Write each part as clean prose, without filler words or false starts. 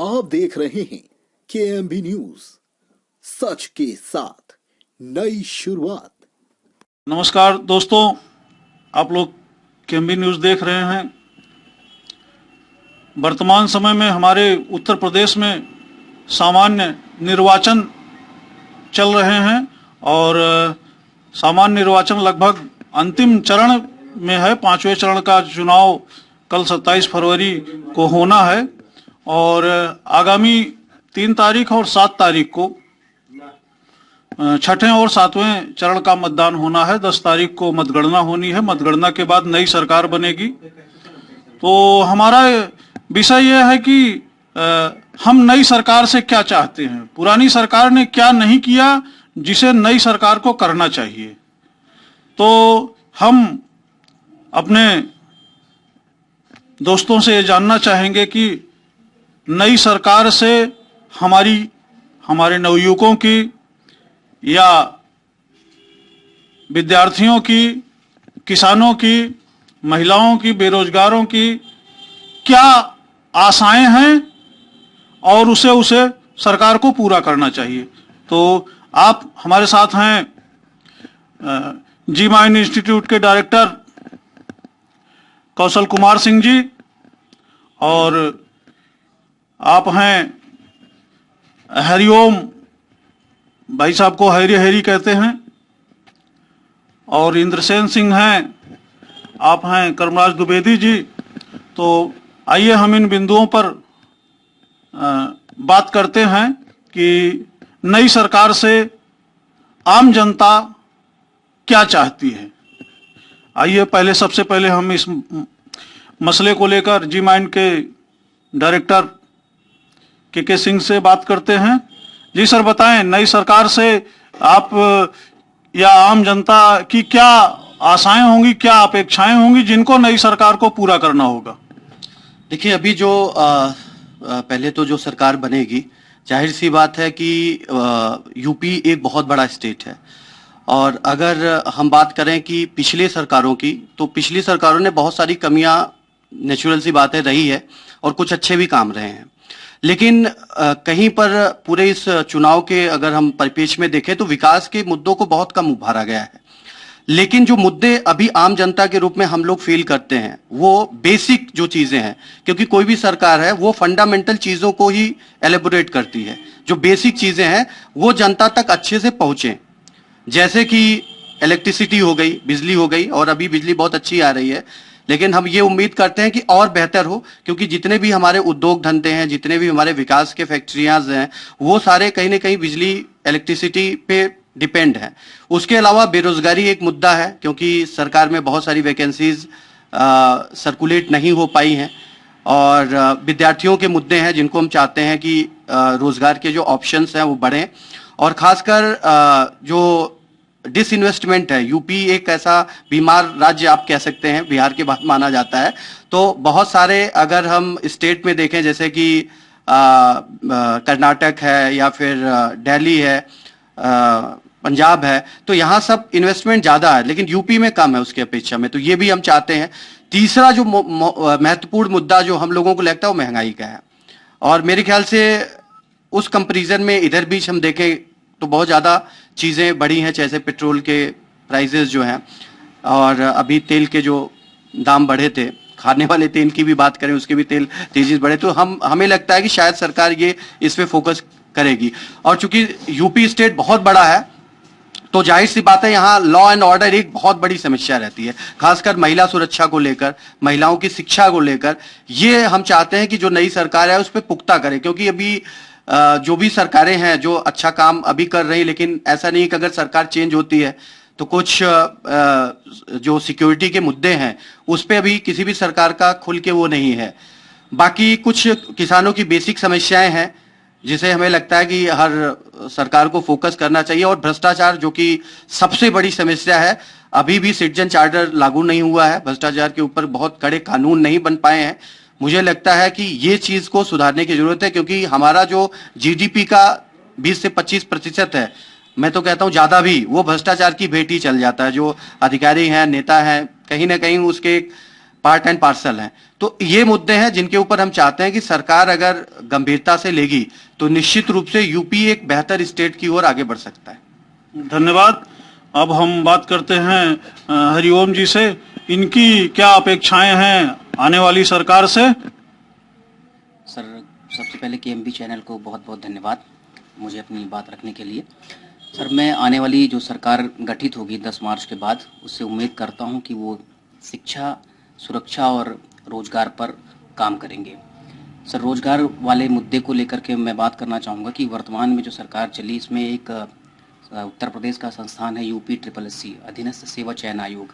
आप देख रहे हैं केएमबी न्यूज, सच के साथ नई शुरुआत। नमस्कार दोस्तों, आप लोग केएमबी न्यूज देख रहे हैं। वर्तमान समय में हमारे उत्तर प्रदेश में सामान्य निर्वाचन चल रहे हैं और सामान्य निर्वाचन लगभग अंतिम चरण में है। 5वें चरण का चुनाव कल 27 फरवरी को होना है और आगामी 3 तारीख और 7 तारीख को 6ठे और 7वें चरण का मतदान होना है। 10 तारीख को मतगणना होनी है। मतगणना के बाद नई सरकार बनेगी। तो हमारा विषय यह है कि हम नई सरकार से क्या चाहते हैं, पुरानी सरकार ने क्या नहीं किया जिसे नई सरकार को करना चाहिए। तो हम अपने दोस्तों से ये जानना चाहेंगे कि नई सरकार से हमारे नवयुवकों की या विद्यार्थियों की, किसानों की, महिलाओं की, बेरोजगारों की क्या आशाएं हैं और उसे सरकार को पूरा करना चाहिए। तो आप हमारे साथ हैं जी माइंड इंस्टीट्यूट के डायरेक्टर कौशल कुमार सिंह जी, और आप हैं हरिओम भाई साहब को हैरी हैरी कहते हैं, और इंद्रसेन सिंह हैं, आप हैं कर्मराज द्विवेदी जी। तो आइए हम इन बिंदुओं पर बात करते हैं कि नई सरकार से आम जनता क्या चाहती है। आइए सबसे पहले हम इस मसले को लेकर जी माइंड के डायरेक्टर के सिंह से बात करते हैं। जी सर, बताएं, नई सरकार से आप या आम जनता की क्या आशाएं होंगी, क्या अपेक्षाएं होंगी जिनको नई सरकार को पूरा करना होगा। देखिए, अभी जो पहले तो जो सरकार बनेगी, जाहिर सी बात है कि यूपी एक बहुत बड़ा स्टेट है। और अगर हम बात करें कि पिछले सरकारों की, तो पिछली सरकारों ने बहुत सारी कमियां, नेचुरल सी बातें रही है, और कुछ अच्छे भी काम रहे हैं। लेकिन कहीं पर पूरे इस चुनाव के अगर हम परिपेक्ष में देखें तो विकास के मुद्दों को बहुत कम उभारा गया है। लेकिन जो मुद्दे अभी आम जनता के रूप में हम लोग फील करते हैं, वो बेसिक जो चीजें हैं, क्योंकि कोई भी सरकार है वो फंडामेंटल चीजों को ही एलेबोरेट करती है। जो बेसिक चीजें हैं वो जनता तक अच्छे से पहुंचे, जैसे कि इलेक्ट्रिसिटी हो गई, बिजली हो गई, और अभी बिजली बहुत अच्छी आ रही है। लेकिन हम ये उम्मीद करते हैं कि और बेहतर हो, क्योंकि जितने भी हमारे उद्योग धंधे हैं, जितने भी हमारे विकास के फैक्ट्रियां हैं, वो सारे कहीं ना कहीं बिजली, इलेक्ट्रिसिटी पे डिपेंड है। उसके अलावा बेरोजगारी एक मुद्दा है, क्योंकि सरकार में बहुत सारी वैकेंसीज सर्कुलेट नहीं हो पाई हैं, और विद्यार्थियों के मुद्दे हैं जिनको हम चाहते हैं कि रोजगार के जो ऑप्शंस हैं वो बढ़ें। और खासकर जो डिसइन्वेस्टमेंट है, यूपी एक ऐसा बीमार राज्य आप कह सकते हैं, बिहार के बाद माना जाता है। तो बहुत सारे अगर हम स्टेट में देखें, जैसे कि कर्नाटक है या फिर दिल्ली है, पंजाब है, तो यहाँ सब इन्वेस्टमेंट ज्यादा है, लेकिन यूपी में कम है उसके अपेक्षा में। तो ये भी हम चाहते हैं। तीसरा जो महत्वपूर्ण मुद्दा जो हम लोगों को लगता है वो महंगाई का है, और मेरे ख्याल से उस कंपैरिजन में इधर बीच हम देखें तो बहुत ज्यादा चीजें बढ़ी हैं, जैसे पेट्रोल के प्राइसेस जो हैं, और अभी तेल के जो दाम बढ़े थे, खाने वाले तेल की भी बात करें उसके भी तेल तेजी से बढ़े। तो हमें लगता है कि शायद सरकार ये इस पे फोकस करेगी। और चूंकि यूपी स्टेट बहुत बड़ा है, तो जाहिर सी बात है यहाँ लॉ एंड ऑर्डर एक बहुत बड़ी समस्या रहती है, खासकर महिला सुरक्षा को लेकर, महिलाओं की शिक्षा को लेकर। ये हम चाहते हैं कि जो नई सरकार है उस पर पुख्ता करे, क्योंकि अभी जो भी सरकारें हैं जो अच्छा काम अभी कर रही, लेकिन ऐसा नहीं कि अगर सरकार चेंज होती है तो कुछ जो सिक्योरिटी के मुद्दे हैं उस पर अभी किसी भी सरकार का खुल के वो नहीं है। बाकी कुछ किसानों की बेसिक समस्याएं हैं जिसे हमें लगता है कि हर सरकार को फोकस करना चाहिए। और भ्रष्टाचार, जो कि सबसे बड़ी समस्या है, अभी भी सिटीजन चार्टर लागू नहीं हुआ है, भ्रष्टाचार के ऊपर बहुत कड़े कानून नहीं बन पाए हैं। मुझे लगता है कि ये चीज को सुधारने की जरूरत है, क्योंकि हमारा जो जीडीपी का 20 से 25% है, मैं तो कहता हूं ज्यादा भी, वो भ्रष्टाचार की भेंट ही चल जाता है। जो अधिकारी हैं, नेता हैं, कहीं ना कहीं उसके पार्ट एंड पार्सल हैं। तो ये मुद्दे हैं जिनके ऊपर हम चाहते हैं कि सरकार अगर गंभीरता से लेगी तो निश्चित रूप से यूपी एक बेहतर स्टेट की ओर आगे बढ़ सकता है। धन्यवाद। अब हम बात करते हैं हरिओम जी से। इनकी क्या अपेक्षाएं हैं आने वाली सरकार से? सर, सबसे पहले केएमबी चैनल को बहुत बहुत धन्यवाद मुझे अपनी बात रखने के लिए। सर, मैं आने वाली जो सरकार गठित होगी 10 मार्च के बाद, उससे उम्मीद करता हूं कि वो शिक्षा, सुरक्षा और रोजगार पर काम करेंगे। सर, रोजगार वाले मुद्दे को लेकर के मैं बात करना चाहूँगा कि वर्तमान में जो सरकार चली, इसमें एक उत्तर प्रदेश का संस्थान है UPSSC अधीनस्थ सेवा चयन आयोग।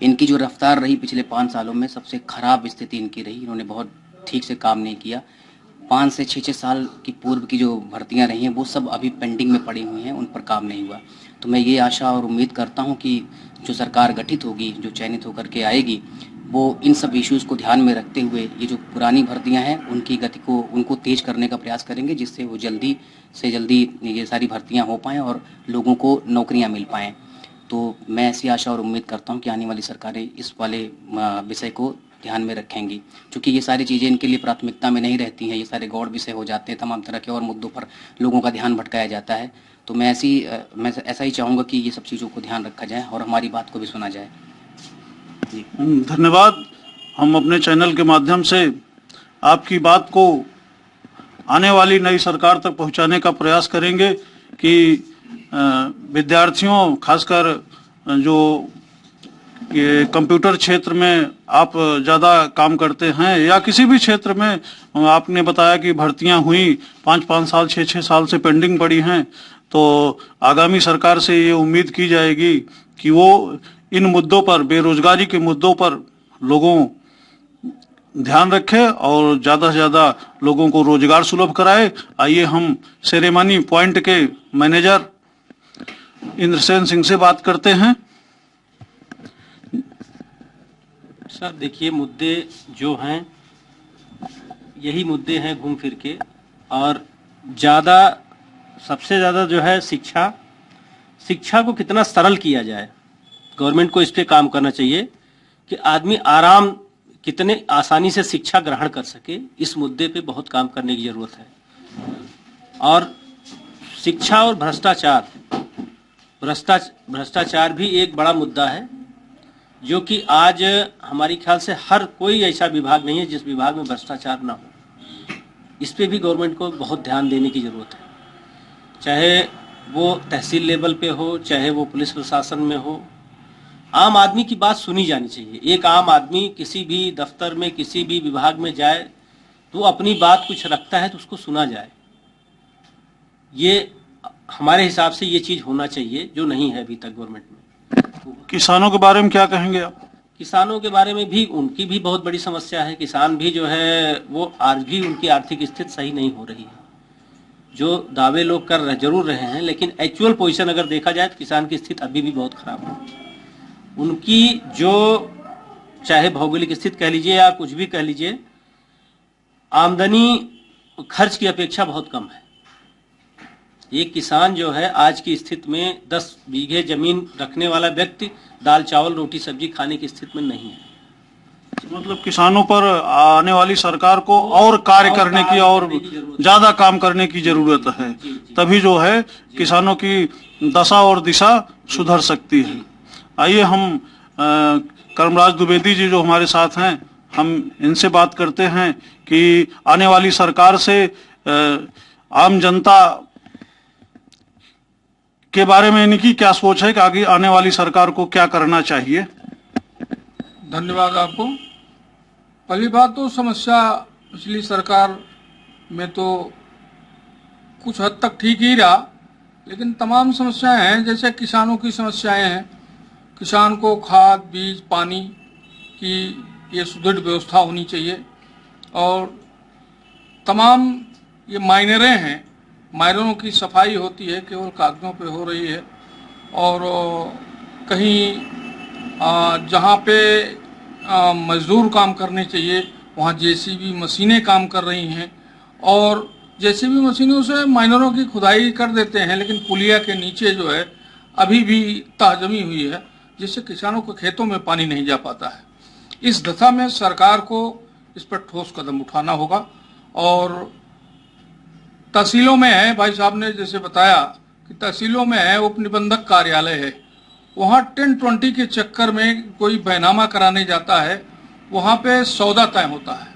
इनकी जो रफ्तार रही पिछले 5 सालों में, सबसे खराब स्थिति इनकी रही। इन्होंने बहुत ठीक से काम नहीं किया। 5 से 6 साल की पूर्व की जो भर्तियां रही हैं वो सब अभी पेंडिंग में पड़ी हुई हैं, उन पर काम नहीं हुआ। तो मैं ये आशा और उम्मीद करता हूं कि जो सरकार गठित होगी, जो चयनित होकर के आएगी, वो इन सब इश्यूज़ को ध्यान में रखते हुए ये जो पुरानी भर्तियां हैं उनकी गति को उनको तेज करने का प्रयास करेंगे, जिससे वो जल्दी से जल्दी ये सारी भर्तियां हो पाएँ और लोगों को नौकरियाँ मिल पाएँ। तो मैं ऐसी आशा और उम्मीद करता हूँ कि आने वाली सरकारें इस वाले विषय को ध्यान में रखेंगी, क्योंकि ये सारी चीज़ें इनके लिए प्राथमिकता में नहीं रहती हैं। ये सारे गौड़ विषय हो जाते हैं, तमाम तरह के और मुद्दों पर लोगों का ध्यान भटकाया जाता है। तो मैं ऐसा ही चाहूँगा कि ये सब चीज़ों को ध्यान रखा जाए और हमारी बात को भी सुना जाए। जी धन्यवाद। हम अपने चैनल के माध्यम से आपकी बात को आने वाली नई सरकार तक पहुंचाने का प्रयास करेंगे कि विद्यार्थियों, खासकर जो ये कंप्यूटर क्षेत्र में आप ज़्यादा काम करते हैं या किसी भी क्षेत्र में, आपने बताया कि भर्तियां हुई 5-5 साल 6-6 साल से पेंडिंग पड़ी हैं, तो आगामी सरकार से ये उम्मीद की जाएगी कि वो इन मुद्दों पर, बेरोजगारी के मुद्दों पर लोगों ध्यान रखे और ज़्यादा से ज़्यादा लोगों को रोजगार सुलभ कराए। आइए हम सेरेमनी पॉइंट के मैनेजर इंद्रसेन सिंह से बात करते हैं। सर, देखिए, मुद्दे जो हैं यही मुद्दे हैं घूम फिर के, और सबसे ज़्यादा जो है शिक्षा को कितना सरल किया जाए, गवर्नमेंट को इस पे काम करना चाहिए कि आदमी कितने आसानी से शिक्षा ग्रहण कर सके। इस मुद्दे पे बहुत काम करने की ज़रूरत है। और शिक्षा और भ्रष्टाचार भी एक बड़ा मुद्दा है, जो कि आज हमारी ख्याल से हर कोई ऐसा विभाग नहीं है जिस विभाग में भ्रष्टाचार ना हो। इस पे भी गवर्नमेंट को बहुत ध्यान देने की ज़रूरत है, चाहे वो तहसील लेवल पे हो, चाहे वो पुलिस प्रशासन में हो। आम आदमी की बात सुनी जानी चाहिए। एक आम आदमी किसी भी दफ्तर में, किसी भी विभाग में जाए तो अपनी बात कुछ रखता है तो उसको सुना जाए। ये हमारे हिसाब से ये चीज़ होना चाहिए, जो नहीं है अभी तक गवर्नमेंट में। किसानों के बारे में क्या कहेंगे आप? किसानों के बारे में भी उनकी भी बहुत बड़ी समस्या है। किसान भी जो है वो आज भी उनकी आर्थिक स्थिति सही नहीं हो रही है। जो दावे लोग जरूर रहे हैं, लेकिन एक्चुअल पोजीशन अगर देखा जाए तो किसान की स्थिति अभी भी बहुत खराब है। उनकी जो चाहे भौगोलिक स्थिति कह लीजिए या कुछ भी कह लीजिए, आमदनी खर्च की अपेक्षा बहुत कम है। एक किसान जो है आज की स्थिति में 10 बीघे जमीन रखने वाला व्यक्ति दाल चावल रोटी सब्जी खाने की स्थिति में नहीं है। मतलब किसानों पर आने वाली सरकार को और कार्य करने की और ज्यादा काम करने की जरूरत है, तभी जो है किसानों की दशा और दिशा सुधर सकती है। आइए हम कर्मराज द्विवेदी जी जो हमारे साथ हैं, हम इनसे बात करते हैं कि आने वाली सरकार से आम जनता के बारे में इनकी क्या सोच है कि आगे आने वाली सरकार को क्या करना चाहिए। धन्यवाद आपको। पहली बात तो समस्या पिछली सरकार में तो कुछ हद तक ठीक ही रहा, लेकिन तमाम समस्याएं हैं। जैसे किसानों की समस्याएं हैं, किसान को खाद बीज पानी की ये सुदृढ़ व्यवस्था होनी चाहिए। और तमाम ये माइनरें हैं, माइनरों की सफाई होती है केवल कागजों पे हो रही है। और कहीं जहाँ पे मजदूर काम करने चाहिए वहाँ जेसीबी मशीनें काम कर रही हैं, और जेसीबी मशीनों से माइनरों की खुदाई कर देते हैं, लेकिन पुलिया के नीचे जो है अभी भी तह जमी हुई है, जिससे किसानों के खेतों में पानी नहीं जा पाता है। इस दशा में सरकार को इस पर ठोस कदम उठाना होगा। और तहसीलों में है, भाई साहब ने जैसे बताया कि तहसीलों में है उप निबंधक कार्यालय है, वहाँ 10-20 के चक्कर में कोई बैनामा कराने जाता है, वहाँ पे सौदा तय होता है।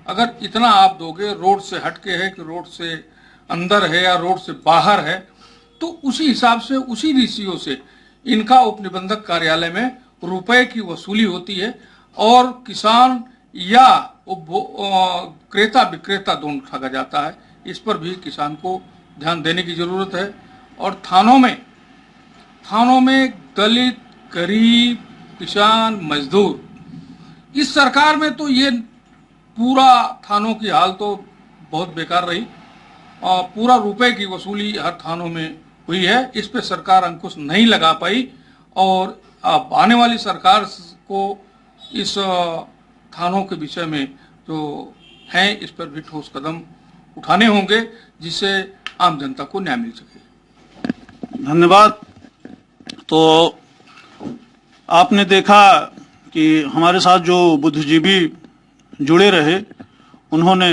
अगर इतना आप दोगे, रोड से हटके है कि रोड से अंदर है या रोड से बाहर है, तो उसी हिसाब से उसी रेशियो से इनका उप निबंधक कार्यालय में रुपए की वसूली होती है और किसान या क्रेता विक्रेता दोनों ठगा जाता है। इस पर भी किसान को ध्यान देने की जरूरत है। और थानों में दलित, गरीब, किसान, मजदूर, इस सरकार में तो ये पूरा थानों की हाल तो बहुत बेकार रही। पूरा रुपए की वसूली हर थानों में हुई है, इस पे सरकार अंकुश नहीं लगा पाई। और अब आने वाली सरकार को इस थानों के विषय में जो है इस पर भी ठोस कदम उठाने होंगे, जिससे आम जनता को न्याय मिल सके। धन्यवाद। तो आपने देखा कि हमारे साथ जो बुद्धिजीवी जुड़े रहे, उन्होंने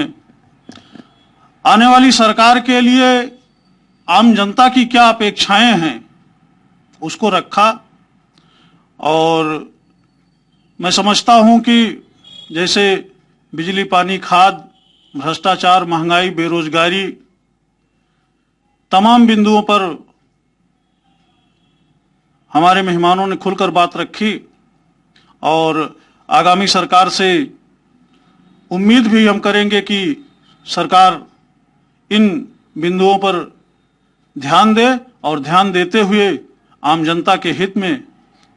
आने वाली सरकार के लिए आम जनता की क्या अपेक्षाएं हैं उसको रखा। और मैं समझता हूं कि जैसे बिजली, पानी, खाद, भ्रष्टाचार, महंगाई, बेरोजगारी, तमाम बिंदुओं पर हमारे मेहमानों ने खुलकर बात रखी और आगामी सरकार से उम्मीद भी हम करेंगे कि सरकार इन बिंदुओं पर ध्यान दे और ध्यान देते हुए आम जनता के हित में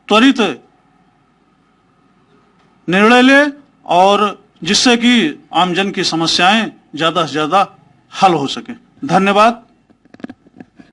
त्वरित निर्णय ले और जिससे कि आमजन की समस्याएं ज्यादा से ज्यादा हल हो सके। धन्यवाद।